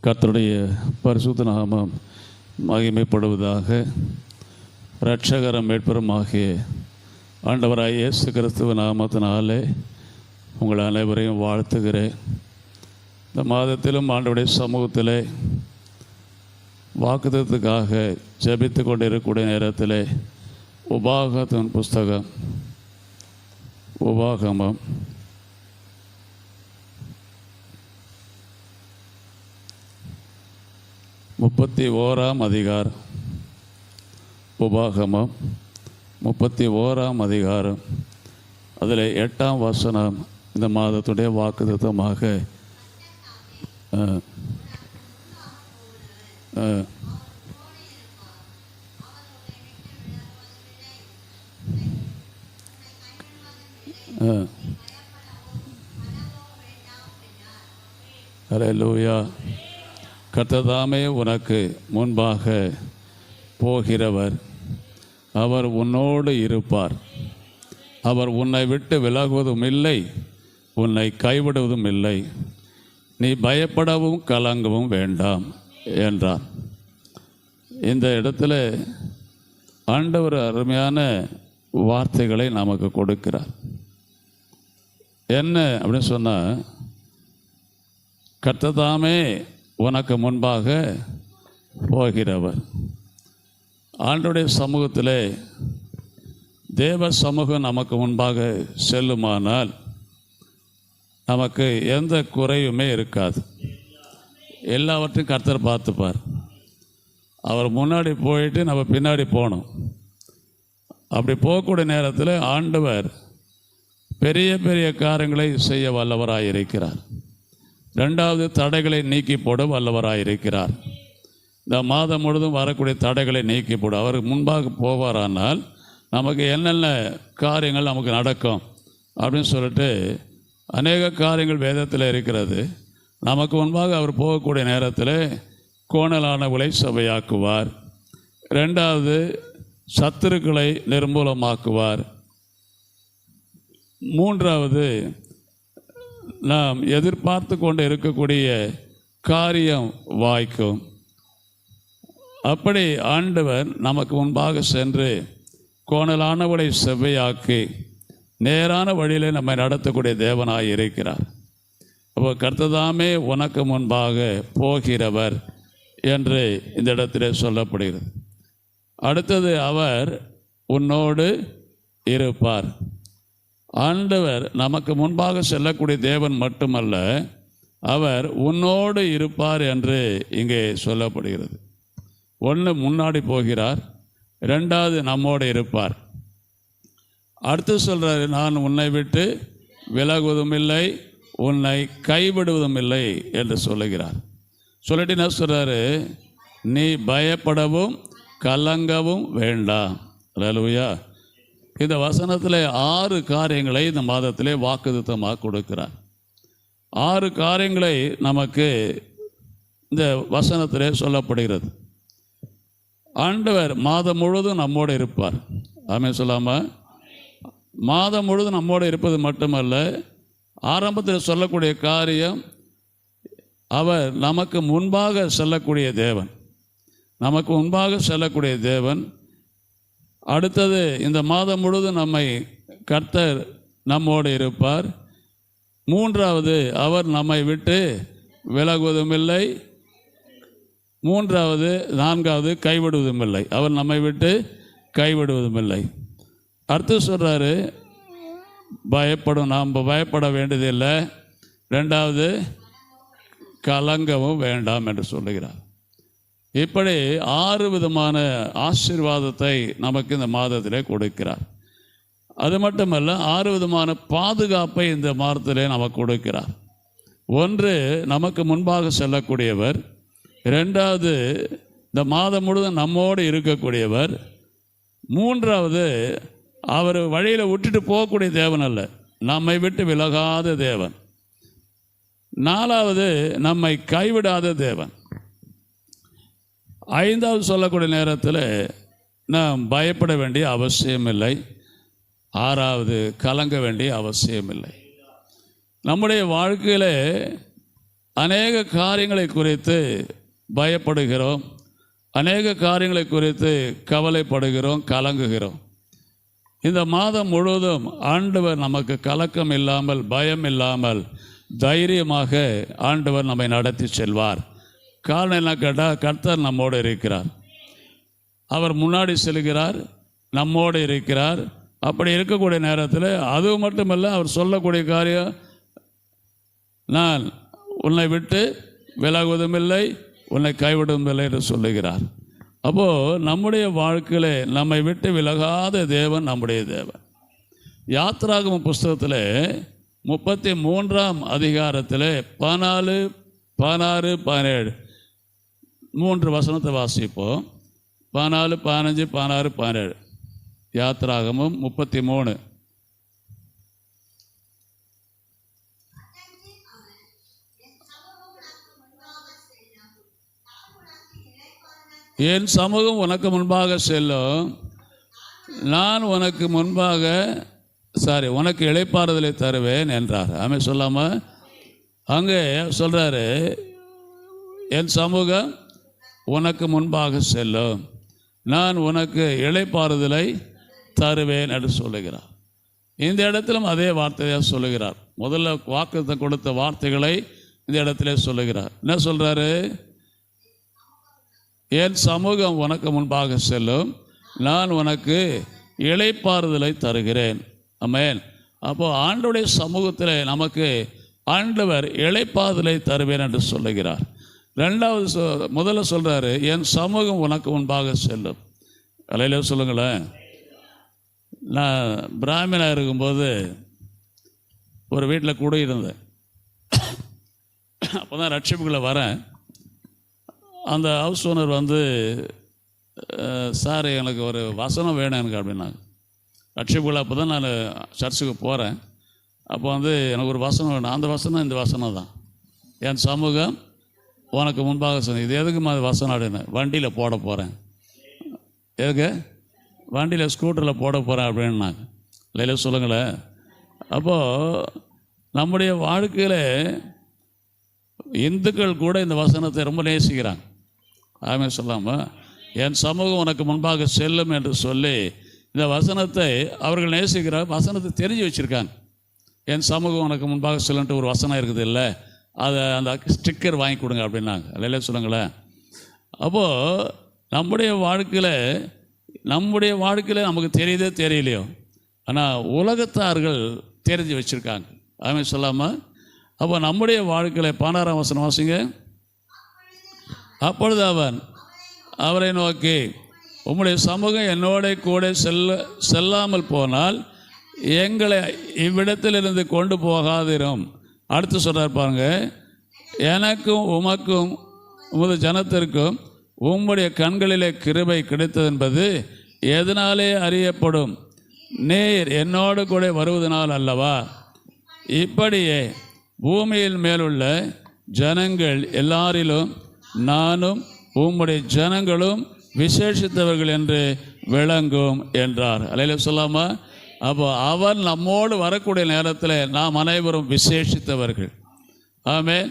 கர்த்தருடைய பரிசுத்த நாமம் மகிமைப்படுவதாக. இரட்சகரும் மீட்பரும் ஆகிய ஆண்டவராகிய இயேசு கிறிஸ்துவ நாமத்தினாலே உங்கள் அனைவரையும் வாழ்த்துகிறேன். இந்த மாதத்திலும் ஆண்டவருடைய சமூகத்திலே வாக்குத்தத்தத்துக்காக ஜெபித்து கொண்டிருக்கக்கூடிய நேரத்தில் உபாகத்தின் புஸ்தகம் உபாகமம் 31 அதிகாரம். உபாகமம் 31 அதிகாரம், அதில் 8ஆம் வசனம் இந்த மாதத்துடைய வாக்குத்தத்தமாக அல்லேலூயா. கர்த்தர் தாமே உனக்கு முன்பாக போகிறவர், அவர் உன்னோடு இருப்பார், அவர் உன்னை விட்டு விலகுவதும் இல்லை, உன்னை கைவிடுவதும் இல்லை, நீ பயப்படவும் கலங்கவும் வேண்டாம் என்றார். இந்த இடத்துல ஆண்டவர் அருமையான வார்த்தைகளை நமக்கு கொடுக்கிறார். என்ன அப்படின்னு சொன்னால், கர்த்தர் தாமே உனக்கு முன்பாக போகிறவர். ஆண்டவருடைய சமூகத்தில் தேவ சமூகம் நமக்கு முன்பாக செல்லுமானால் நமக்கு எந்த குறையுமே இருக்காது. எல்லாவற்றையும் கர்த்தர் பார்த்துப்பார். அவர் முன்னாடி போயிட்டு நம்ம பின்னாடி போகணும். அப்படி போகக்கூடிய நேரத்தில் ஆண்டவர் பெரிய பெரிய காரியங்களை செய்ய வல்லவராக இருக்கிறார். ரெண்டாவது, தடைகளை நீக்கி போட வல்லவராக இருக்கிறார். இந்த மாதம் முழுதும் வரக்கூடிய தடைகளை நீக்கி போட அவர் முன்பாக போவாரானால் நமக்கு என்னென்ன காரியங்கள் நமக்கு நடக்கும் அப்படின்னு சொல்லிட்டு அநேக காரியங்கள் வேதத்தில் இருக்கிறது. நமக்கு முன்பாக அவர் போகக்கூடிய நேரத்தில் கோணலானவளை சபையாக்குவார். ரெண்டாவது, சத்துருக்களை நிர்மூலமாக்குவார். மூன்றாவது, நாம் எதிர்பார்த்து கொண்டு இருக்கக்கூடிய காரியம் வாய்க்கும். அப்படி ஆண்டவர் நமக்கு முன்பாக சென்று கோணலானவளை செவ்வையாக்கி நேரான வழியிலே நம்மை நடத்தக்கூடிய தேவனாய் இருக்கிறார். அப்போ கர்த்தர் தாமே உனக்கு முன்பாக போகிறவர் என்று இந்த இடத்திலே சொல்லப்படுகிறது. அடுத்தது, அவர் உன்னோடு இருப்பார். ஆண்டவர் நமக்கு முன்பாக செல்லக்கூடிய தேவன் மட்டுமல்ல, அவர் உன்னோடு இருப்பார் என்று இங்கே சொல்லப்படுகிறது. ஒன்று, முன்னாடி போகிறார். ரெண்டாவது, நம்மோடு இருப்பார். அடுத்து சொல்கிறார், நான் உன்னை விட்டு விலகுவதும் இல்லை, உன்னை கைவிடுவதும் இல்லை என்று சொல்லுகிறார். சொல்லிட்டு என்ன சொல்கிறாரு, நீ பயப்படவும் கலங்கவும் வேண்டாம். அல்லேலூயா. இந்த வசனத்தில் 6 காரியங்களை இந்த மாதத்திலே வாக்குத்தத்தமாக கொடுக்கிறார். 6 காரியங்களை நமக்கு இந்த வசனத்திலே சொல்லப்படுகிறது. ஆண்டவர் மாதம் முழுவதும் நம்மோடு இருப்பார். ஆமென் சொல்லாமா? மாதம் முழுவதும் நம்மோடு இருப்பது மட்டுமல்ல, ஆரம்பத்தில் சொல்லக்கூடிய காரியம், அவர் நமக்கு முன்பாக செல்லக்கூடிய தேவன். நமக்கு முன்பாக செல்லக்கூடிய தேவன். அடுத்தது, இந்த மாதம் முழுவதும் நம்மை கர்த்தர் நம்மோடு இருப்பார். மூன்றாவது, அவர் நம்மை விட்டு விலகுவதும் இல்லை. நான்காவது, கைவிடுவதும் இல்லை. அவர் நம்மை விட்டு கைவிடுவதும் இல்லை. அடுத்து சொல்கிறாரு, நாம் பயப்பட வேண்டியதில்லை. ரெண்டாவது, கலங்கவும் வேண்டாம் என்று சொல்லுகிறார். இப்படி 6 விதமான ஆசீர்வாதத்தை நமக்கு இந்த மாதத்திலே கொடுக்கிறார். அது மட்டுமல்ல, 6 விதமான பாதுகாப்பை இந்த மாதத்திலே நமக்கு கொடுக்கிறார். ஒன்று, நமக்கு முன்பாக செல்லக்கூடியவர். ரெண்டாவது, இந்த மாதம் முழுவதும் நம்மோடு இருக்கக்கூடியவர். மூன்றாவது, அவர் வழியில் விட்டுட்டு போகக்கூடிய தேவன் அல்ல, நம்மை விட்டு விலகாத தேவன். நாலாவது, நம்மை கைவிடாத தேவன். ஐந்தாவது சொல்லக்கூடிய நேரத்தில் நாம் பயப்பட வேண்டிய அவசியமில்லை. ஆறாவது, கலங்க வேண்டிய அவசியமில்லை. நம்முடைய வாழ்க்கையில் அநேக காரியங்களை குறித்து பயப்படுகிறோம், அநேக காரியங்களை குறித்து கவலைப்படுகிறோம், கலங்குகிறோம். இந்த மாதம் முழுவதும் ஆண்டவர் நமக்கு கலக்கம் இல்லாமல், பயம் இல்லாமல், தைரியமாக ஆண்டவர் நம்மை நடத்தி செல்வார். காரணம் என்ன கேட்டால், கர்த்தர் நம்மோடு இருக்கிறார். அவர் முன்னாடி செல்கிறார், நம்மோடு இருக்கிறார். அப்படி இருக்கக்கூடிய நேரத்தில் அது மட்டுமல்ல, அவர் சொல்லக்கூடிய காரியம், நான் உன்னை விட்டு விலகுவதும் இல்லை, உன்னை கைவிடுவதும் இல்லை என்று சொல்லுகிறார். அப்போது நம்முடைய வாழ்க்கையில் நம்மை விட்டு விலகாத தேவன் நம்முடைய தேவன். யாத்திராகமம் புஸ்தகத்தில் 33ஆம் அதிகாரத்தில் 14, 16, 17 3 வசனத்தை வாசிப்போம். 14, 15, 16, 17. யாத்திராகமம் 33. என் சமூகம் உனக்கு முன்பாக செல்லும், நான் உனக்கு உனக்கு இளைப்பாறுதலை தருவேன் என்றார். ஆமென் சொல்லாம அங்கே சொல்றாரு, என் சமூகம் உனக்கு முன்பாக செல்லும், நான் உனக்கு இளைப்பாறுதலை தருவேன் என்று சொல்லுகிறார். இந்த இடத்திலும் அதே வார்த்தையாக சொல்லுகிறார். முதல்ல வாக்குத்தத்தம் கொடுத்த வார்த்தைகளை இந்த இடத்துல சொல்லுகிறார். என்ன சொல்றாரு? என் சமூகம் உனக்கு முன்பாக செல்லும், நான் உனக்கு இளைப்பாறுதலை தருகிறேன். ஆமென். அப்போ ஆண்டவருடைய சமூகத்தில் நமக்கு ஆண்டவர் இளைப்பாறுதலை தருவேன் என்று சொல்லுகிறார். ரெண்டாவது முதல்ல சொல்றாரு, என் சமூகம் உனக்கு முன்பாக செல்லும். அலையில சொல்லுங்களேன். நான் பிராமணாக இருக்கும்போது ஒரு வீட்டில் கூட இருந்தேன். அப்போ தான் ரட்சிப்புக்குள்ளே வரேன். அந்த ஹவுஸ் ஓனர் வந்து, சார் எனக்கு ஒரு வசனம் வேணும் எனக்கு அப்படின்னாங்க. ரட்சிப்புக்குள்ளே அப்போ தான் நான் சர்ச்சுக்கு போகிறேன். அப்போ வந்து எனக்கு ஒரு வசனம் வேணும். அந்த வசனம் இந்த வசனம் தான், என் சமூகம் உனக்கு முன்பாக சொன்னேன். இது எதுக்குமா அது வசனம் அப்படின்னு? வண்டியில் போட போகிறேன். எதுக்கு? வண்டியில் ஸ்கூட்டரில் போட போகிறேன் அப்படின்னாங்க. இல்லையில சொல்லுங்களேன். அப்போது நம்முடைய வாழ்க்கையில் இந்துக்கள் கூட இந்த வசனத்தை ரொம்ப நேசிக்கிறாங்க. ஆமென் சொல்லாமல், என் சமூகம் உனக்கு முன்பாக செல்லும் என்று சொல்லி இந்த வசனத்தை அவர்கள் நேசிக்கிறார். வசனத்தை தெரிஞ்சு வச்சுருக்காங்க. என் சமூகம் உனக்கு முன்பாக செல்லுன்ட்டு ஒரு வசனம் இருக்குது இல்லை, அதை அந்த ஸ்டிக்கர் வாங்கி கொடுங்க அப்படின்னாங்க. இல்லையில சொல்லுங்களேன். அப்போது நம்முடைய வாழ்க்கையில் நமக்கு தெரியுதே தெரியலையோ, ஆனால் உலகத்தார்கள் தெரிஞ்சு வச்சுருக்காங்க. ஆமென் சொல்லாமல். அப்போ நம்முடைய வாழ்க்கையில் 16ஆம் வசனம் வாசிங்க. அப்பொழுது அவரை நோக்கி, உம்முடைய சமூகம் என்னோட கூட செல்லாமல் போனால் எங்களை இவ்விடத்திலிருந்து கொண்டு போகாதிரும். அடுத்து சொல்கிறார் பாருங்க, எனக்கும் உமக்கும் உமது ஜனத்திற்கும் உம்முடைய கண்களிலே கிருபை கிடைத்தது என்பது எதனாலே அறியப்படும்? நீர் என்னோடு கூட வருவதனால் அல்லவா? இப்படியே பூமியில் மேலுள்ள ஜனங்கள் எல்லாரிலும் நானும் உம்முடைய ஜனங்களும் விசேஷித்தவர்கள் என்று விளங்கும் என்றார். அல்லேலூயா சொல்லாமா? அப்போ அவர் நம்மோடு வரக்கூடிய நேரத்தில் நாம் அனைவரும் விசேஷித்தவர்கள். ஆமென்.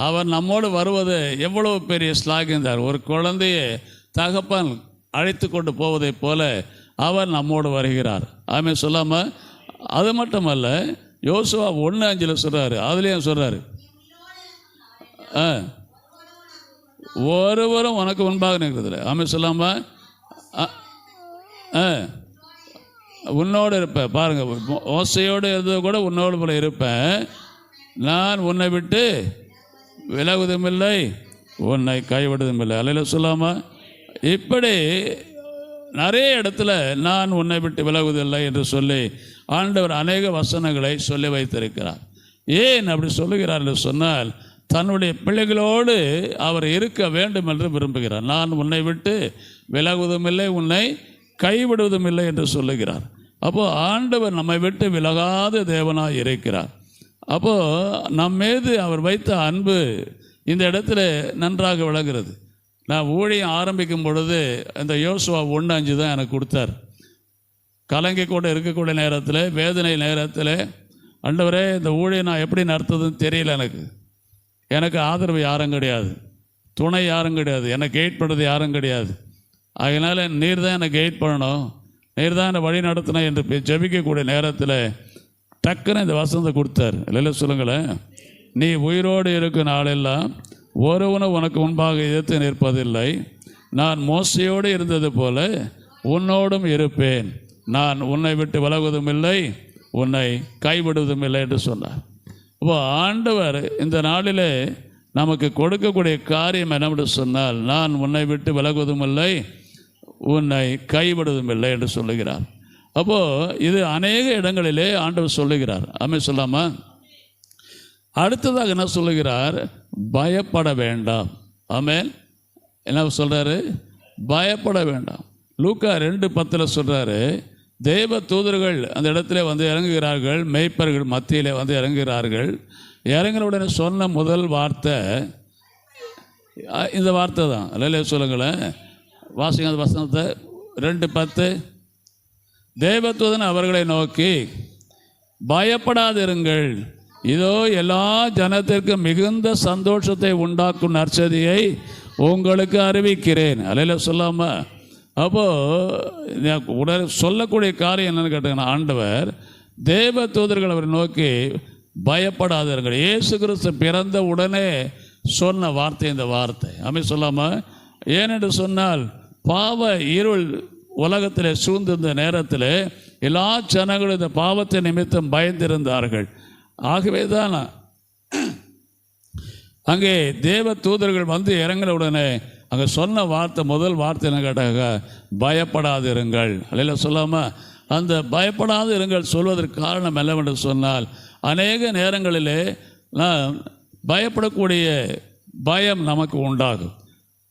அவர் நம்மோடு வருவது எவ்வளவு பெரிய ஸ்லாகிந்தார். ஒரு குழந்தையை தகப்பன் அழைத்து கொண்டு போவதைப் போல அவர் நம்மோடு வருகிறார். ஆமென் சொல்லாமா? அது மட்டுமல்ல, யோசுவா 1:5 சொல்கிறாரு, அதுலேயும் சொல்கிறாரு, ஒருவரும் உனக்கு முன்பாக நிற்கிறதில்லை. ஆமென் சொல்லாமா? உன்னோடு இருப்பேன். பாருங்கள், ஓசையோடு இருந்தது கூட உன்னோடு போல இருப்பேன். நான் உன்னை விட்டு விலகுவதும் இல்லை, உன்னை கைவிடுவதும் இல்லை. அல்லேலூயா சொல்லாமா? இப்படி நிறைய இடத்துல நான் உன்னை விட்டு விலகுவதில்லை என்று சொல்லி ஆண்டவர் அநேக வசனங்களை சொல்லி வைத்திருக்கிறார். ஏன் அப்படி சொல்லுகிறார் என்று சொன்னால், தன்னுடைய பிள்ளைகளோடு அவர் இருக்க வேண்டும் என்று விரும்புகிறார். நான் உன்னை விட்டு விலகுவதும் இல்லை, உன்னை கைவிடுவதும் இல்லை என்று சொல்லுகிறார். அப்போது ஆண்டவர் நம்மை விட்டு விலகாத தேவனாக இருக்கிறார். அப்போது நம் மீது அவர் வைத்த அன்பு இந்த இடத்துல நன்றாக விளங்குகிறது. நான் ஊழியம் ஆரம்பிக்கும் பொழுது இந்த யோசுவா 1:5 தான் எனக்கு கொடுத்தார். கலங்கி கூட இருக்கக்கூடிய நேரத்தில், வேதனை நேரத்தில், ஆண்டவரே இந்த ஊழியம் நான் எப்படி நடத்துறதுன்னு தெரியல எனக்கு. எனக்கு ஆதரவு யாரும் கிடையாது, துணை யாரும் கிடையாது, என்னை கைட் பண்ணுறது யாரும் கிடையாது. அதனால் நீர் தான் என்னை கைட் பண்ணணும், நீர் தான் என்னை வழி நடத்தின என்று ஜெபிக்கக்கூடிய நேரத்தில் டக்குன்னு இந்த வசனத்தை கொடுத்தார். இல்லை சொல்லுங்களேன், நீ உயிரோடு இருக்கும் நாளெல்லாம் ஒருவனும் உனக்கு முன்பாக எதிர்த்து நிற்பதில்லை. நான் மோசையோடு இருந்தது போல உன்னோடும் இருப்பேன். நான் உன்னை விட்டு விலகுவதும் இல்லை, உன்னை கைவிடுவதும் இல்லை என்று சொன்னார். அப்போ ஆண்டவர் இந்த நாளிலே நமக்கு கொடுக்கக்கூடிய காரியம் என்னவென்று சொன்னால், நான் உன்னை விட்டு விலகுவதும் இல்லை, உன்னை கைவிடுவதும் இல்லை என்று சொல்லுகிறார். அப்போது இது அநேக இடங்களிலே ஆண்டவர் சொல்லுகிறார். ஆமென் சொல்லாமா? அடுத்ததாக என்ன சொல்லுகிறார்? பயப்பட வேண்டாம். ஆமென். என்ன சொல்கிறாரு? பயப்பட வேண்டாம். லூக்கா 2:10 சொல்கிறாரு, தேவ தூதர்கள் அந்த இடத்துல வந்து இறங்குகிறார்கள், மேய்ப்பர்கள் மத்தியில் வந்து இறங்குகிறார்கள். இறங்கின உடனே சொன்ன முதல் வார்த்தை இந்த வார்த்தை தான். இல்லை சொல்லுங்களேன், வாசிங்க அந்த வசனத்தை. 2:10, தேவதூதன் அவர்களை நோக்கி, பயப்படாதிருங்கள், இதோ எல்லா ஜனத்திற்கும் மிகுந்த சந்தோஷத்தை உண்டாக்கும் நற்செய்தியை உங்களுக்கு அறிவிக்கிறேன். அல்ல சொல்லாம. அப்போது உடனே சொல்லக்கூடிய காரியம் என்னென்னு கேட்டிங்கன்னா, ஆண்டவர் தேவ தூதர்கள் அவரை நோக்கி பயப்படாதீர்கள். இயேசு கிறிஸ்து பிறந்த உடனே சொன்ன வார்த்தை இந்த வார்த்தை. ஆமென் சொல்லாமல். ஏனென்று சொன்னால், பாவ இருள் உலகத்தில் சூழ்ந்திருந்த நேரத்தில் எல்லா ஜனங்களும் இந்த பாவத்தை நிமித்தம் பயந்திருந்தார்கள். ஆகவே தான் அங்கே தேவ தூதர்கள் வந்து இறங்கின உடனே அங்கே சொன்ன வார்த்தை, முதல் வார்த்தை என்ன கேட்டாங்க? பயப்படாதிருங்கள். அல்ல சொல்லாமல். அந்த பயப்படாது இருங்கள் சொல்வதற்கு காரணம் என்னவென்று சொன்னால், அநேக நேரங்களிலே நான் பயப்படக்கூடிய பயம் நமக்கு உண்டாகும்.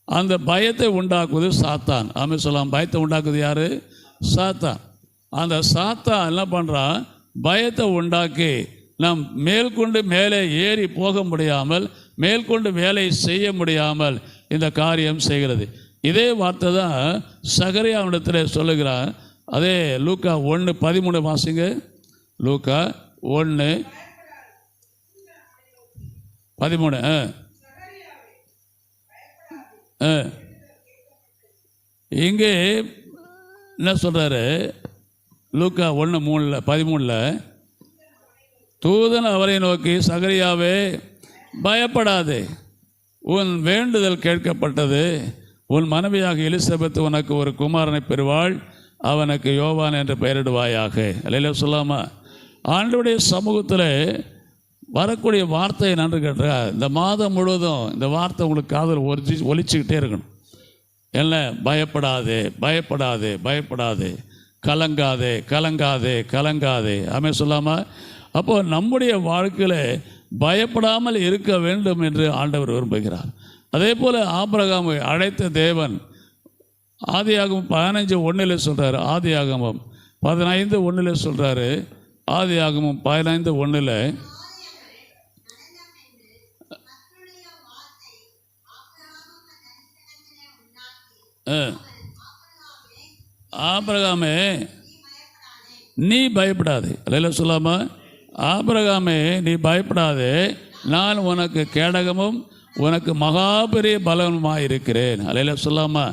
அந்த பயத்தை உண்டாக்குவது சாத்தான். ஆமென் சொல்லலாம். பயத்தை உண்டாக்குது யார்? சாத்தான். அந்த சாத்தான் என்ன பண்ணுறான்? பயத்தை உண்டாக்கி நாம் மேற்கொண்டு மேலே ஏறி போக முடியாமல், மேற்கொண்டு வேலை செய்ய முடியாமல் இந்த காரியம் செய்கிறது. இதே வார்த்தை தான் சகரியாவிடத்தில் சொல்லுகிறார். அதே லூக்கா 1:13 வாசிங்க. லூக்கா 1:13. இங்கே என்ன சொல்கிறாரு? லூக்கா 1:13 தூதன் அவரை நோக்கி, சகரியாவே பயப்படாதே, உன் வேண்டுதல் கேட்கப்பட்டது, உன் மனைவியாக எலிசபெத் உனக்கு ஒரு குமாரனை பெறுவாள், அவனுக்கு யோவான் என்று பெயரிடுவாயாக. அல்ல சொல்லாமா? ஆண்டவருடைய சமூகத்தில் வரக்கூடிய வார்த்தையை நன்று கேட்டால், இந்த மாதம் முழுவதும் இந்த வார்த்தை உங்களுக்கு காதில் ஒலிச்சுக்கிட்டே இருக்கணும். என்ன? பயப்படாதே, பயப்படாதே, பயப்படாதே, கலங்காதே, கலங்காதே, கலங்காதே. ஆமென் சொல்லாமா? அப்போது நம்முடைய வாழ்க்கையில் பயப்படாமல் இருக்க வேண்டும் என்று ஆண்டவர் விரும்புகிறார். அதே போல் ஆபிரகாமை அழைத்த தேவன் ஆதியாகமம் 15:1 சொல்கிறார். ஆதியாகமம் 15:1 சொல்கிறாரு. ஆதியாகமம் 15:1 ஆபிரகாமே நீ பயப்படாதே. அல்ல சொல்லாமா? ஆபிரகாமே நீ பயப்படாதே, நான் உனக்கு கேடகமும் உனக்கு மகா பெரிய பலனுமாக இருக்கிறேன். அல்ல சொல்லாமா?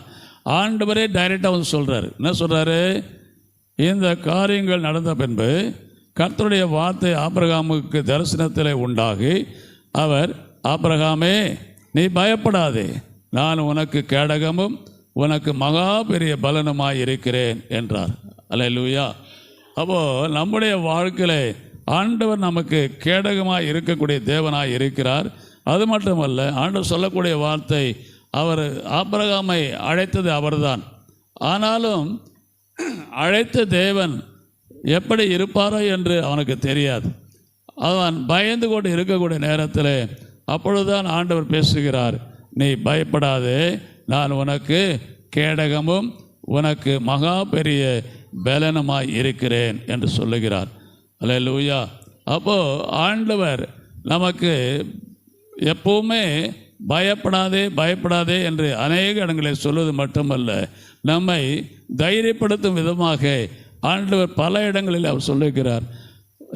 ஆண்டவரே டைரெக்டாக வந்து சொல்கிறார். என்ன சொல்கிறாரு? இந்த காரியங்கள் நடந்த பின்பு கர்த்தருடைய வார்த்தை ஆபிரகாமுக்கு தரிசனத்தில் உண்டாகி, அவர், ஆபிரகாமே நீ பயப்படாதே, நான் உனக்கு கேடகமும் உனக்கு மகா பெரிய பலனுமாய் இருக்கிறேன் என்றார். அல்லேலூயா. அப்போது நம்முடைய வாழ்க்கையில் ஆண்டவர் நமக்கு கேடகமாக இருக்கக்கூடிய தேவனாய் இருக்கிறார். அது மட்டுமல்ல, ஆண்டவர் சொல்லக்கூடிய வார்த்தை, அவர் ஆபிரகாமை அழைத்தது அவர்தான். ஆனாலும் அழைத்த தேவன் எப்படி இருப்பாரோ என்று அவனுக்கு தெரியாது. அவன் பயந்து கொண்டு இருக்கக்கூடிய நேரத்தில் அப்பொழுதுதான் ஆண்டவர் பேசுகிறார். நீ பயப்படாதே, நான் உனக்கு கேடகமும் உனக்கு மகா பெரிய பலனுமாய் இருக்கிறேன் என்று சொல்லுகிறார். அல்லேலூயா. அப்போது ஆண்டவர் நமக்கு எப்போவுமே பயப்படாதே, பயப்படாதே என்று அநேக இடங்களில் சொல்வது மட்டுமல்ல, நம்மை தைரியப்படுத்தும் விதமாக ஆண்டவர் பல இடங்களில் அவர் சொல்லுகிறார்.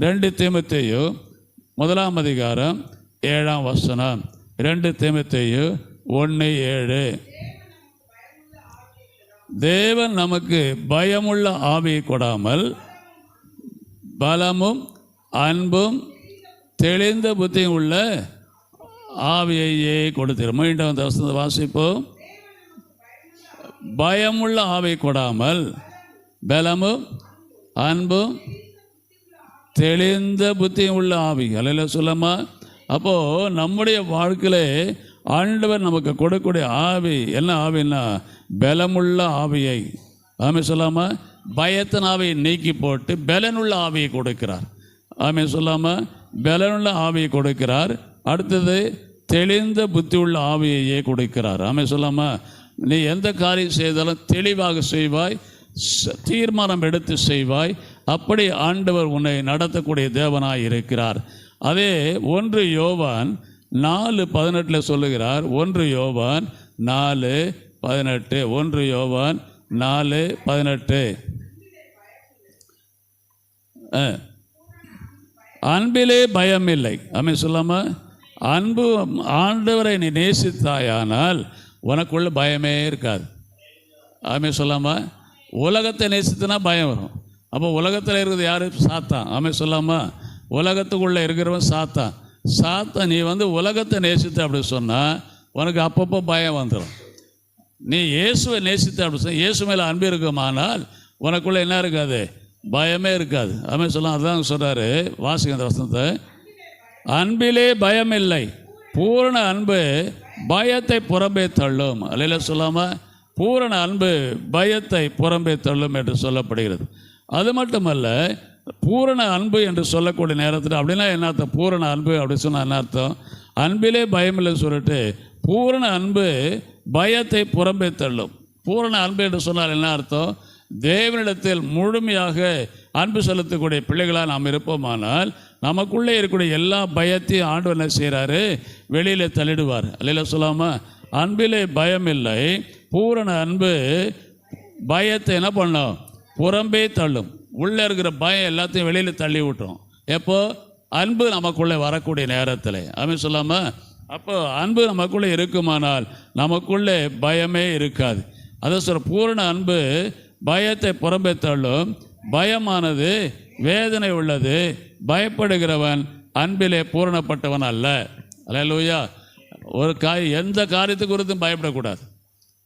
2 தீமோத்தேயு 1:7 2 தீமோத்தேயு 1:7. தேவன் நமக்கு பயமுள்ள ஆவியை கொடாமல் பலமும் அன்பும் தெளிந்த புத்தியும் உள்ள ஆவியையே கொடுத்தார். மீண்டும் அந்த வசனத்தை வாசிப்போம். பயமுள்ள ஆவியை கொடாமல் பலமும் அன்பும் தெளிந்த புத்தியும் உள்ள ஆவி. அல்ல சொல்லமா? அப்போது நம்முடைய வாழ்க்கையிலே ஆண்டவர் நமக்கு கொடுக்கக்கூடிய ஆவி என்ன ஆவின்னா பலமுள்ள ஆவியை. ஆமே சொல்லாமா? பயத்தின் ஆவியை நீக்கி போட்டு பலனுள்ள ஆவியை கொடுக்கிறார். ஆமே சொல்லாமா? பலனுள்ள ஆவியை கொடுக்கிறார். அடுத்தது தெளிந்த புத்தி உள்ள ஆவியையே கொடுக்கிறார். ஆமே சொல்லாமா? நீ எந்த காரியம் செய்தாலும் தெளிவாக செய்வாய், தீர்மானம் எடுத்து செய்வாய். அப்படி ஆண்டவர் உன்னை நடத்தக்கூடிய தேவனாய் இருக்கிறார். அதே 1 யோவான் 4:18 சொல்லுகிறார். 1 யோவான் 4:18. 1 யோவான் 4:18. அன்பிலே பயம் இல்லை. ஆமே சொல்லாமா? அன்பு ஆண்டவரை நீ நேசித்தாயானால் உனக்குள்ள பயமே இருக்காது. ஆமே சொல்லாமா? உலகத்தை நேசித்தனா பயம் வரும். அப்போ உலகத்தில் இருக்கிறது யார்? சாத்தான். ஆமே சொல்லாமா? உலகத்துக்குள்ளே இருக்கிறவன் சாத்தான். சாத்தான் நீ உலகத்தை நேசித்த அப்படி சொன்னால் உனக்கு அப்பப்போ பயம் வந்துடும். நீ இயேசுவை நேசித்த அப்படி சொன்னால், இயேசு மேலே அன்பு இருக்குமானால் உனக்குள்ளே என்ன இருக்காது? பயமே இருக்காது. ஆமே சொல்லலாம். அதுதான் சொல்கிறாரு, வாசிக்க அந்த வசனத்தை. அன்பிலே பயம் இல்லை, பூரண அன்பு பயத்தை புறம்பே தள்ளும். அல்ல சொல்லாமல் பூரண அன்பு பயத்தை புறம்பே தள்ளும் என்று சொல்லப்படுகிறது. அது மட்டுமல்ல, பூரண அன்பு என்று சொல்லக்கூடிய நேரத்தில் அப்படின்னா என்ன அர்த்தம்? பூரண அன்பு அப்படி சொன்னால் என்ன அர்த்தம்? அன்பிலே பயம் இல்லைன்னு சொல்லிட்டு பூரண அன்பு பயத்தை புறம்பே தள்ளும். பூரண அன்பு என்று சொன்னால் என்ன அர்த்தம்? தேவனிடத்தில் முழுமையாக அன்பு செலுத்தக்கூடிய பிள்ளைகளாக நாம் இருப்போமானால் நமக்குள்ளே இருக்கக்கூடிய எல்லா பயத்தையும் ஆண்டவர் என்ன செய்கிறாரு? வெளியில் தள்ளிடுவார். அல்ல சொல்லாமல் அன்பிலே பயம் இல்லை, பூரண அன்பு பயத்தை என்ன பண்ணும்? புறம்பே தள்ளும். உள்ளே இருக்கிற பயம் எல்லாத்தையும் வெளியில் தள்ளி விட்டுரும். எப்போ? அன்பு நமக்குள்ளே வரக்கூடிய நேரத்தில். ஆமென் சொல்லாமல் அப்போ அன்பு நமக்குள்ளே இருக்குமானால் நமக்குள்ளே பயமே இருக்காது. அதை சொல்ற பூரண அன்பு பயத்தை புறம்பே தள்ளும். பயமானது வேதனை உள்ளது, பயப்படுகிறவன் அன்பிலே பூரணப்பட்டவன் அல்ல. அல்லேலூயா. ஒரு எந்த காரியத்தை குறித்தும் பயப்படக்கூடாது.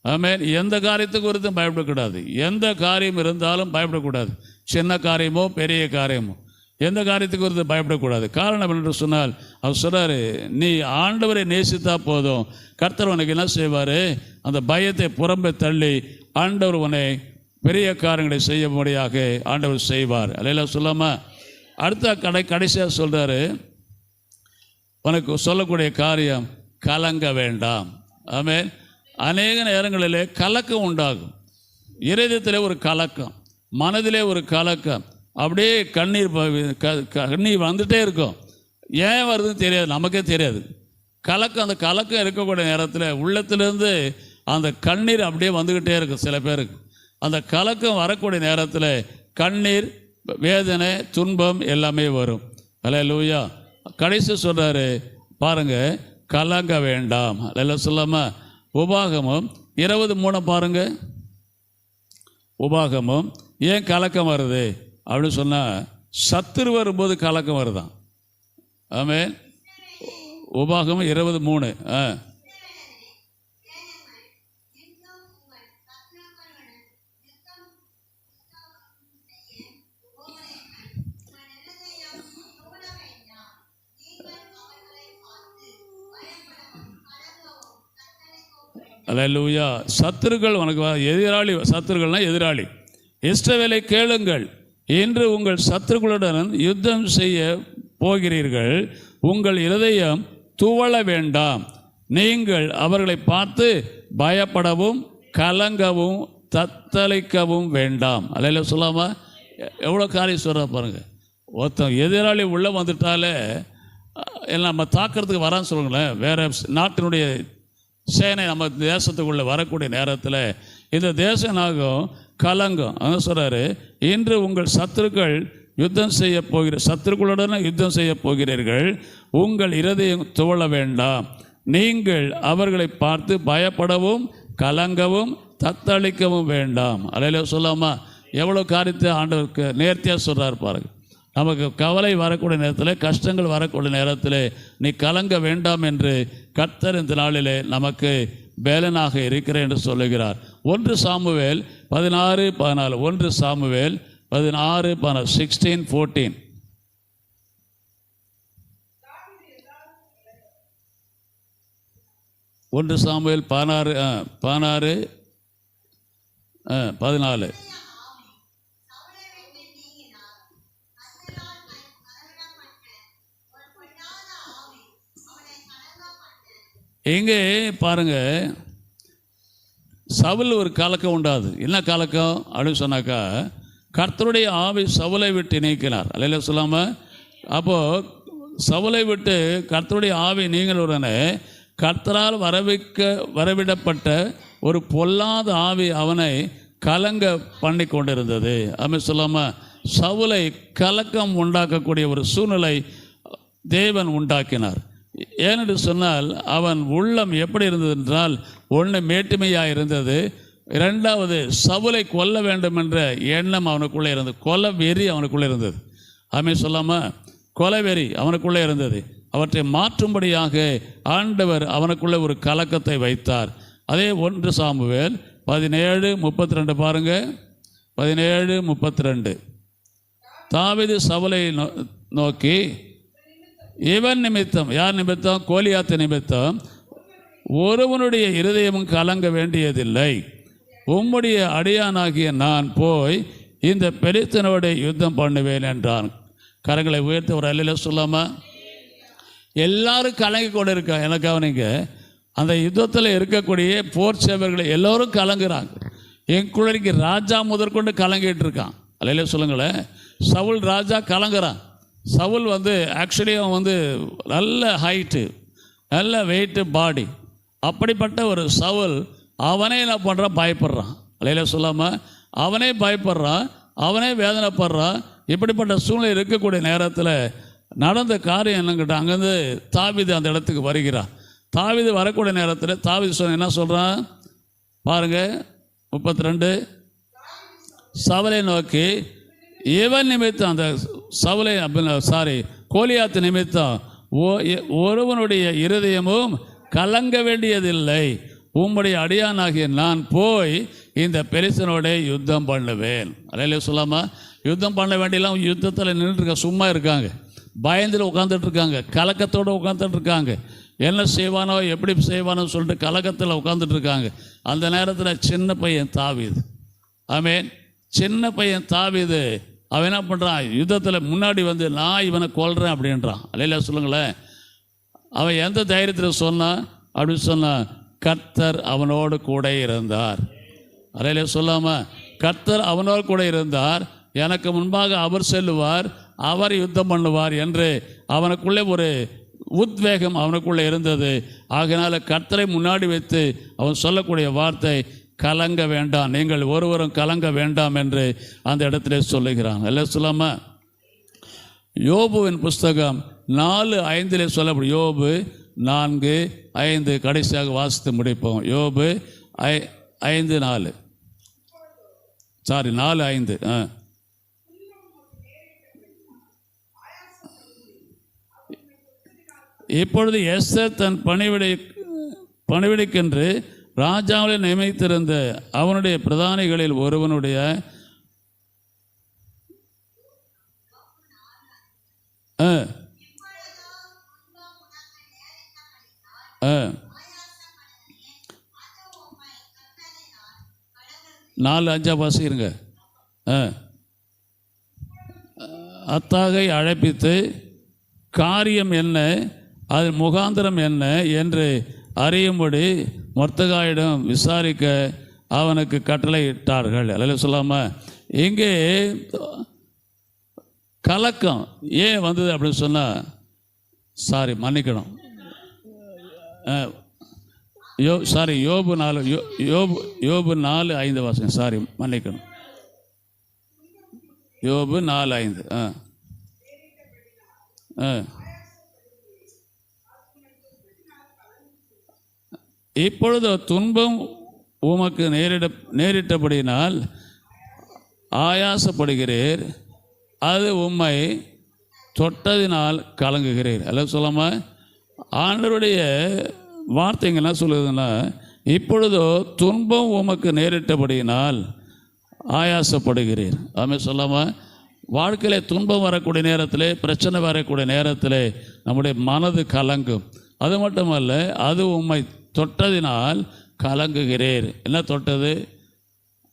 ஆமென். எந்த காரியத்தை குறித்தும் பயப்படக்கூடாது. எந்த காரியம் இருந்தாலும் பயப்படக்கூடாது. சின்ன காரியமோ பெரிய காரியமோ எந்த காரியத்தை குறித்து பயப்படக்கூடாது. காரணம் என்று சொன்னால் அவர் சொல்கிறாரு, நீ ஆண்டவரை நேசித்தா போதும், கர்த்தர் உனக்கு என்ன செய்வார்? அந்த பயத்தை புறம்பே தள்ளி ஆண்டவர் உன்னை பெரிய காரியங்களை செய்யும்படியாக ஆண்டவர் செய்வார். அல்லேலூயா சொல்லாமல் அடுத்த கடைசியாக சொல்கிறாரு, உனக்கு சொல்லக்கூடிய காரியம் கலங்க வேண்டாம். ஆமென். அநேக நேரங்களிலே கலக்கம் உண்டாகும். இருதயத்திலே ஒரு கலக்கம், மனதிலே ஒரு கலக்கம், அப்படியே கண்ணீர் வந்துகிட்டே இருக்கும். ஏன் வருதுன்னு தெரியாது, நமக்கே தெரியாது. கலக்கம், அந்த கலக்கம் இருக்கக்கூடிய நேரத்தில் உள்ளத்திலேருந்து அந்த கண்ணீர் அப்படியே வந்துக்கிட்டே இருக்கும். சில பேருக்கு அந்த கலக்கம் வரக்கூடிய நேரத்தில் கண்ணீர், வேதனை, துன்பம் எல்லாமே வரும். அல்லேலூயா. கடைசி சொல்கிறாரு பாருங்கள், கலங்க வேண்டாம். எல்லாம் சொல்லாமல் உபாகமம் 20:3 பாருங்கள். உபாகமம் ஏன் கலக்கம் வருது அப்படின்னு சொன்னால், சத்துரு வரும்போது கலக்கம் வருதான். ஆமென். உபாகமம் 20:3. அல்லேலூயா. சத்துருக்கள் உனக்கு எதிராளி, சத்துருக்கள்னால் எதிராளி. இஸ்ரவேலை கேளுங்கள், இன்று உங்கள் சத்துருக்களுடன் யுத்தம் செய்ய போகிறீர்கள். உங்கள் இருதயம் துவள வேண்டாம். நீங்கள் அவர்களை பார்த்து பயப்படவும் கலங்கவும் தத்தளிக்கவும் வேண்டாம். அல்லேலூயா சொல்லாமா எவ்வளோ காரியம் சொல்கிற பாருங்கள். ஒருத்தன் எதிராளி உள்ளே வந்துட்டாலே எல்லாம் நம்ம தாக்கிறதுக்கு வரான்னு சொல்லுங்களேன். வேறு நாட்டினுடைய சேனை நம்ம தேசத்துக்குள்ளே வரக்கூடிய நேரத்தில் இந்த தேசனாகும் கலங்கம். அதான் சொல்கிறாரு, இன்று உங்கள் சத்துருக்கள் யுத்தம் செய்ய சத்துருக்களுடன் யுத்தம் செய்ய போகிறீர்கள். உங்கள் இருதயம் துவள வேண்டாம். நீங்கள் அவர்களை பார்த்து பயப்படவும் கலங்கவும் தத்தளிக்கவும் வேண்டாம். அல்லேலூயா சொல்லாமா? எவ்வளோ காரியத்தை ஆண்டவருக்கு நேர்த்தியாக சொல்கிறார் பாருங்க. நமக்கு கவலை வரக்கூடிய நேரத்தில், கஷ்டங்கள் வரக்கூடிய நேரத்தில் நீ கலங்க வேண்டாம் என்று கர்த்தர் இந்த நாளிலே நமக்கு பேலனாக இருக்கிறேன் என்று சொல்லுகிறார். 1 சாமுவேல் 16:14. 1 சாமுவேல் 16:14. 16:14. 1 சாமுவேல் 16:14. எங்கே பாருங்க, சவுல் ஒரு கலக்கம் உண்டாது. என்ன கலக்கம் அப்படின்னு சொன்னாக்கா, கர்த்தருடைய ஆவி சவுலை விட்டு நீக்கினார். அல்லேலூயா சொல்லாம? அப்போது சவுலை விட்டு கர்த்தருடைய ஆவி நீங்கள் உடனே கர்த்தரால் வரவிடப்பட்ட ஒரு பொல்லாத ஆவி அவனை கலங்க பண்ணி கொண்டிருந்தது. அப்படி சொல்லாமல் சவுலை கலக்கம் உண்டாக்கக்கூடிய ஒரு சூழ்நிலை தேவன் உண்டாக்கினார். ஏனென்று சொன்னால் அவன் உள்ளம் எப்படி இருந்தது என்றால், ஒன்று மேட்டுமையாக இருந்தது, இரண்டாவது சவுலை கொல்ல வேண்டும் என்ற எண்ணம் அவனுக்குள்ளே இருந்தது. கொலை வெறி அவனுக்குள்ளே இருந்தது. அப்படி சொல்லாமல் கொலை வெறி அவனுக்குள்ளே இருந்தது. அவற்றை மாற்றும்படியாக ஆண்டவர் அவனுக்குள்ளே ஒரு கலக்கத்தை வைத்தார். அதே 1 சாமுவேல் 17:32 பாருங்க. 17:32. தாவீது சவுலை நோக்கி, இவன் நிமித்தம், யார் நிமித்தம்? கோலியாத்து நிமித்தம் ஒருவனுடைய இருதயமும் கலங்க வேண்டியதில்லை. உம்முடைய அடியானாகிய நான் போய் இந்த பெலிஸ்தனோடு யுத்தம் பண்ணுவேன் என்றான். கரங்களை உயர்த்த ஒரு அல்லேலூயா சொல்லாமா? எல்லாரும் கலங்கி கொண்டு இருக்கா. எனக்கு கவனிங்க, அந்த யுத்தத்தில் இருக்கக்கூடிய போர் சேவர்களை எல்லோரும் கலங்குறாங்க. என் குழந்தைக்கு ராஜா முதற்கொண்டு கலங்கிட்டு இருக்கான். அல்லேலூயா சொல்லுங்களேன். சவுல் ராஜா கலங்குறான். சவுல் ஆக்சுவலி அவன் நல்ல ஹைட்டு, நல்ல வெயிட்டு பாடி. அப்படிப்பட்ட ஒரு சவுல் அவனே என்ன பண்ணுறான்? பயப்படுறான். அல்லேலூயா சொல்லாமல் அவனே பயப்படுறான், அவனே வேதனைப்படுறான். இப்படிப்பட்ட சூழ்நிலை இருக்கக்கூடிய நேரத்தில் நடந்த காரியம் என்னங்கிட்ட, அங்கேருந்து தாவீது அந்த இடத்துக்கு வருகிறான். தாவீது வரக்கூடிய நேரத்தில் தாவீது என்ன சொல்கிறான் பாருங்கள். 32. சவுலை நோக்கி, இவன் நிமித்தம், அந்த சவுலை கோலியாத்து நிமித்தம் ஒருவனுடைய இருதயமும் கலங்க வேண்டியதில்லை. உம்முடைய அடியானாகிய நான் போய் இந்த பெலிஸ்தனோட யுத்தம் பண்ணுவேன். அல்லேலூயா சொல்லாமா? யுத்தம் பண்ண வேண்டியெல்லாம் யுத்தத்தில் நின்றுருக்க, சும்மா இருக்காங்க, பயந்தில் உட்காந்துட்டு இருக்காங்க, கலக்கத்தோடு உட்காந்துட்டு இருக்காங்க. என்ன செய்வானோ எப்படி செய்வானோ சொல்லிட்டு கலக்கத்தில் உட்காந்துட்டு இருக்காங்க. அந்த நேரத்தில் சின்ன பையன் தாவீது, ஆமேன், சின்ன பையன் தாவீது அவன் என்ன பண்ணுறான்? யுத்தத்தில் முன்னாடி நான் இவனை கொல்றேன் அப்படின்றான். அல்லேலூயா சொல்லுங்களேன். அவன் எந்த தைரியத்தில் சொன்னான் அப்படின்னு சொன்னான்? கர்த்தர் அவனோடு கூட இருந்தார். அல்லேலூயா சொல்லாமல் கர்த்தர் அவனோடு கூட இருந்தார், எனக்கு முன்பாக அவர் செல்லுவார், அவர் யுத்தம் பண்ணுவார் என்று அவனுக்குள்ளே ஒரு உத்வேகம் அவனுக்குள்ளே இருந்தது. ஆகையினால கர்த்தரை முன்னாடி வைத்து அவன் சொல்லக்கூடிய வார்த்தை, கலங்க வேண்டாம், நீங்கள் ஒருவரும் கலங்க வேண்டாம் என்று அந்த இடத்துல சொல்லுகிறான். எல்லாம் சொல்லாம யோபுவின் புஸ்தகம் 4:5 சொல்லப்படும். யோபு 4:5 கடைசியாக வாசித்து முடிப்போம். யோபு 5:4 4:5. இப்பொழுது எஸ்தர் தன் பணிவிடைக்கென்று ராஜாவை நியமித்திருந்த அவனுடைய பிரதானிகளில் ஒருவனுடைய நாலு அஞ்சா வாசிக்கிறங்க. அத்தாகை அழைப்பித்து காரியம் என்ன, அதன் முகாந்திரம் என்ன என்று அறியும்படி மொர்தெகாயிடம் விசாரிக்க அவனுக்கு கட்டளையிட்டார்கள். அல்லேலூயா சொல்லாமல் இங்கே கலக்கம் ஏன் வந்தது அப்படின்னு சொன்னால், மன்னிக்கணும், யோபு 4:5 வாசகம். மன்னிக்கணும், யோபு 4:5. இப்பொழுது துன்பம் உமக்கு நேரிட்டபடியினால் ஆயாசப்படுகிறீர், அது உம்மை தொட்டதினால் கலங்குகிறீர். அல்ல சொல்லாம ஆண்டவருடைய வார்த்தைங்க என்ன சொல்லுதுன்னா, இப்பொழுதோ துன்பம் உமக்கு நேரிட்டபடியினால் ஆயாசப்படுகிறீர். அதுமாதிரி சொல்லாமல் வாழ்க்கையில் துன்பம் வரக்கூடிய நேரத்தில், பிரச்சனை வரக்கூடிய நேரத்தில் நம்முடைய மனது கலங்கும். அது மட்டுமல்ல, அது உம்மை தொட்டதினால் கலங்குகிறீர். என்ன தொட்டது?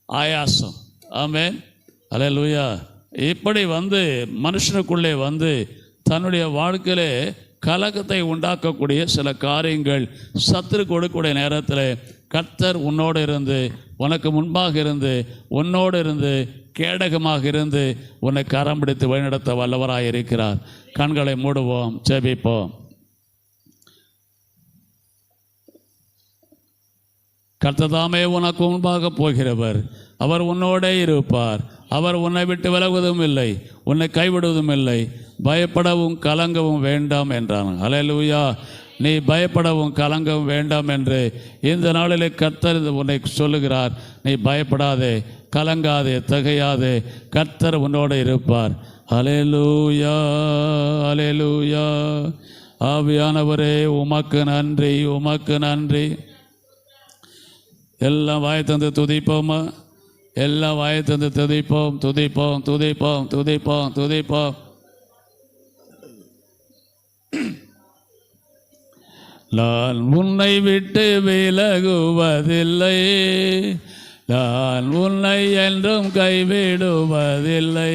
ஆயாசம். ஆமென், அல்லேலூயா. இப்படி மனுஷனுக்குள்ளே தன்னுடைய வாழ்க்கையிலே கலக்கத்தை உண்டாக்கக்கூடிய சில காரியங்கள் சத்துரு கொடுக்கக்கூடிய நேரத்தில் கர்த்தர் உன்னோடு இருந்து, உனக்கு முன்பாக இருந்து, உன்னோடு இருந்து, கேடகமாக இருந்து உன்னை கரம் பிடித்து வழிநடத்த வல்லவராக இருக்கிறார். கண்களை மூடுவோம், ஜெபிப்போம். கர்த்ததாமே உனக்கு முன்பாக போகிறவர், அவர் உன்னோடே இருப்பார். அவர் உன்னை விட்டு விலகுவதும் இல்லை, உன்னை கைவிடுவதும் இல்லை. பயப்படவும் கலங்கவும் வேண்டாம் என்றான். அல்லேலூயா. நீ பயப்படவும் கலங்கவும் வேண்டாம் என்று இந்த நாளிலே கர்த்தர் உன்னை சொல்லுகிறார். நீ பயப்படாதே, கலங்காதே, திகையாதே, கர்த்தர் உன்னோடு இருப்பார். அல்லேலூயா, அல்லேலூயா. ஆவியானவரே, உமக்கு நன்றி, உமக்கு நன்றி. எல்லாம் வாயை தந்து துதிப்போமா? எல்லாம் வாயை தந்து துதிப்போம், துதிப்போம், துதிப்போம், துதிப்போம், துதிப்போம். நான் உன்னை விட்டு விலகுவதில்லை, நான் உன்னை என்றும் கைவிடுவதில்லை.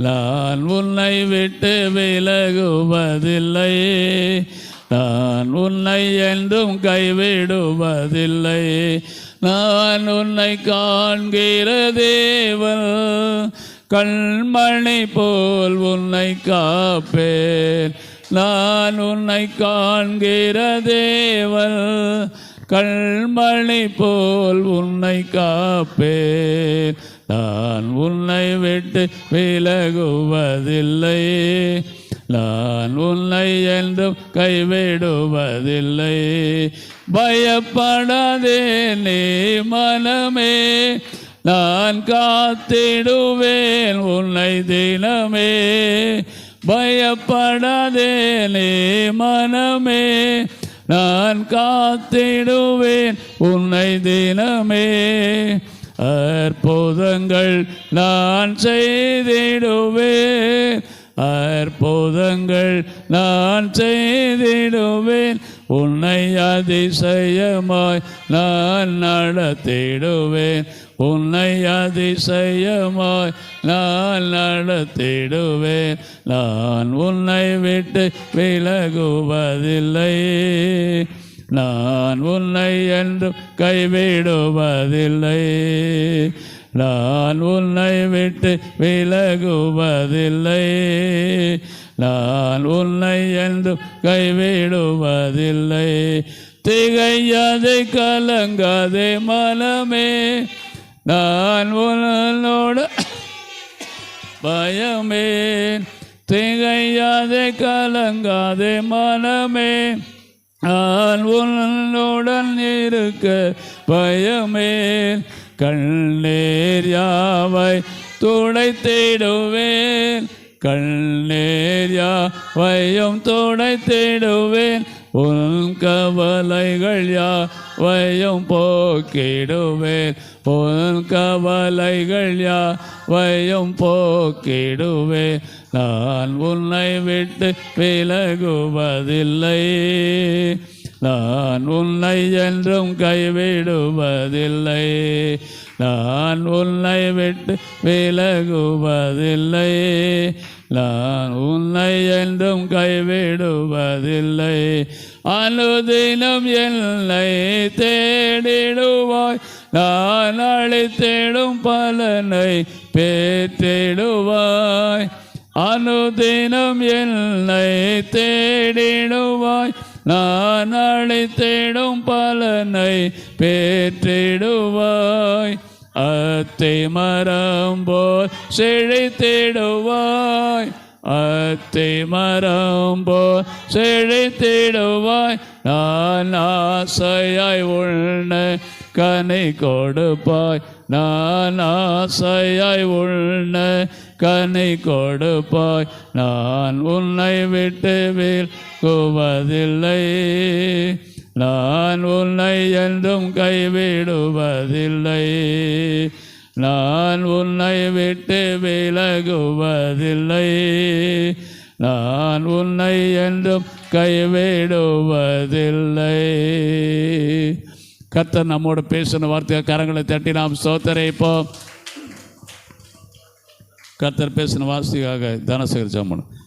நான் உன்னை விட்டு விலகுவதில்லை, நான் உன்னை என்றும் கைவிடுவதில்லை. நான் உன்னை காண்கிற தேவன், கண்மணி போல் உன்னை காப்பேன். நான் உன்னை காண்கிற தேவன், கண்மணி போல் உன்னை காப்பேன். நான் உன்னை விட்டு விலகுவதில்லை, நான் உன்னை என்றும் கைவிடுவதில்லை. பயப்படாதே நீ மனமே, நான் காத்திடுவேன் உன்னை தினமே. பயப்படாதே நீ மனமே, நான் காத்திடுவேன் உன்னை தினமே. அற்புதங்கள் நான் செய்திடுவேன், அற்புதங்கள் நான் செய்திடுவேன். உன்னை அதிசயமாய் நான் நடத்திடுவேன், உன்னை அதிசயமாய் நான் நடத்திடுவேன். நான் உன்னை விட்டு விலகுவதில்லை, நான் உன்னை என்றும் கைவிடுவதில்லை. நான் உன்னை விட்டு விலகுவதில்லை, நான் உன்னை என்றும் கைவிடுவதில்லை. திகையாதே, கலங்காதே மனமே, நான் உன்னோடு பயமே. திகையாதே, கலங்காதே மனமே, நான் உன்னுடன் இருக்க பயமே. கண்ணீர் யாவை துடைத்திடுவேன், கண்ணீர் யாவையும் துடைத்திடுவேன். உன் கவலைகள் யாவையும் போக்கிடுவேன், உன் கவலைகள் யாவையும் போக்கிடுவேன். நான் உன்னை விட்டு விலகுவதில்லை, நான் உன்னை என்றும் கைவிடுவதில்லை. நான் உன்னை விட்டு விலகுவதில்லை, நான் உன்னை என்றும் கைவிடுவதில்லை. அனுதினம் என்னை தேடிடுவாய், நான் அளித்திடும் பலனை பெற்றிடுவாய். அனுதினம் என்னை தேடிடுவாய், நான் அளித்திடும் பலனை பெற்றிடுவாய். அத்தி மரம் போல் செழித்திடுவாய், அத்திமரம் போல் செழித்திடுவாய். நான் ஆசையாய் உள்ள கனி கொடுப்பாய். நான் ஆசையாய் உள்ள கனி கொடுப்பாய். நான் உன்னை விட்டு விலகுவதில்லை. நான் உன்னை என்றும் கைவிடுவதில்லை. நான் உன்னை விட்டு விலகுவதில்லை. நான் உன்னை என்றும் கைவிடுவதில்லை. கர்த்தர் நம்மோடு பேசின வார்த்தையை கரங்களை தட்டி நாம் ஸ்தோத்திரிப்போம். கர்த்தர் பேசின வார்த்தைக்காக தனசேகர் ஜெபம் பண்ணும்.